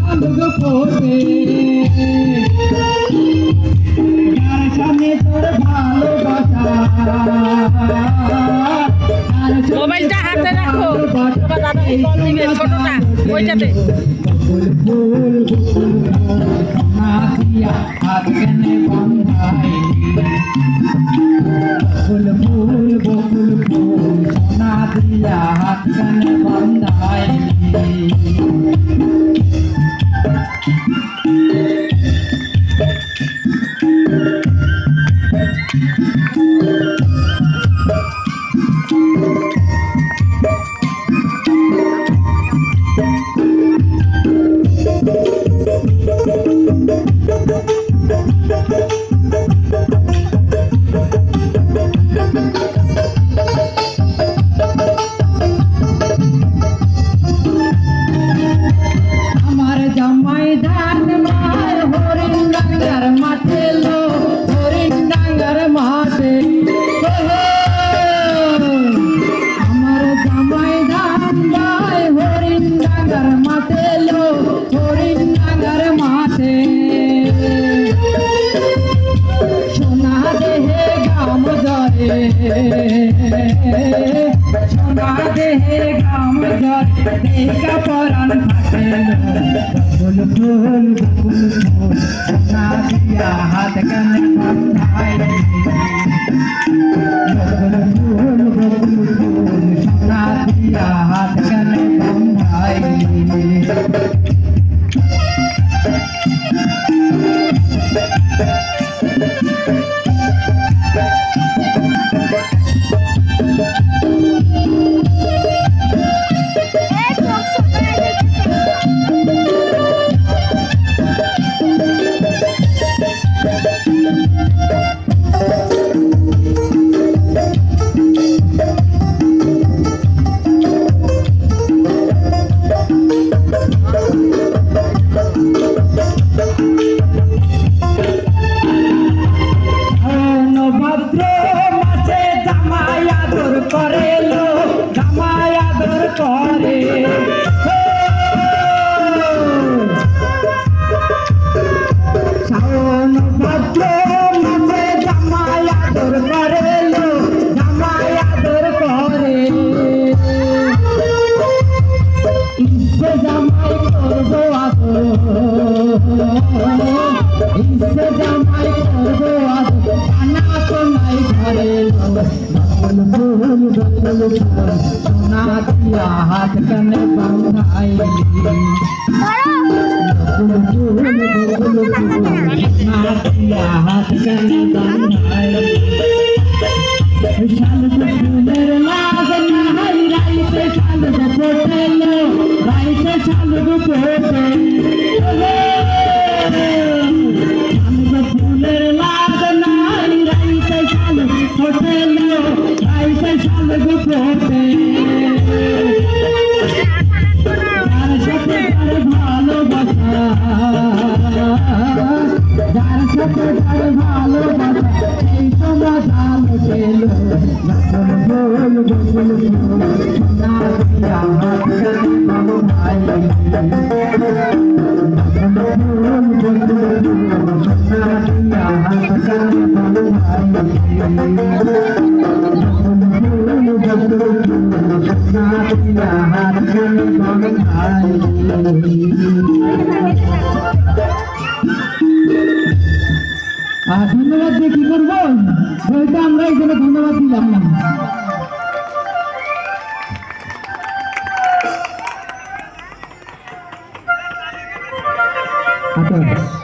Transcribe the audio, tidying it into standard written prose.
শালুক ফোটে যার সামনে তোর ভালোবাসা মোবাইলটা হাতে রাখো ছোটটা ওইটাতে হাত কেনে বন্ধাই বকুল ফুল বকুল ফুল সোনা দিয়া হাত কেনে বন্ধাই আমার জামাই ধান মায় হরিণ ডাঙ্গার মাঠে লো হরিণ ডাঙ্গার মাঠে আমার জামাই ধান মায় হরিণ ডাঙ্গার মাঠে লো হরিণ ডাঙ্গার মাঠে সোনা দেহে গাম জরে সোনা দেহে গাম জরে দেখা পরাণ ফাটে বকুল ফুল বকুল ফুল সোনা দিয়া হাত কানে বন্ধাই বকুল ফুল বকুল ফুল সোনা দিয়া হাত কানে বন্ধাই ভাদ্র মাসে জামাই আদর করে লো জামাই আদর করে শ্রাবণ ভাদ্র মাসে জামাই আদর করে লো জামাই আদর করে ইচ্ছে জামাই করবো আদর ইচ্ছে জামাই করবো আদর কানা তো নাই ঘরে বকুল ফুল বকুল ফুল সোনা দিয়া হাত কানে বন্ধাই বকুল ফুল বকুল ফুল সোনা দিয়া হাত কানে বন্ধাই শালুক ফুলের লাগ নাই রাইতে শালুক ফোটে লো রাইতে শালুক ফোটে শালুক ফুলের লাগ নাই রাইতে শালুক ফোটে লো রাইতে শালুক ফোটে যার সাথে তার ভালোবাসা যার সাথে তার ভালোবাসা সেই সময় লুটে লো বকুল ফুল বকুল ফুল সোনা দিয়া হাত কানে বন্ধাই বকুল ফুল বকুল ফুল সোনা দিয়া হাত কানে বন্ধাই বকুল ফুল বকুল ফুল সোনা দিয়া হাত কানে বন্ধাই ধন্যবাদ দিয়ে কি করবো বইটা আমরা এখানে ধন্যবাদ দিলাম না আচ্ছা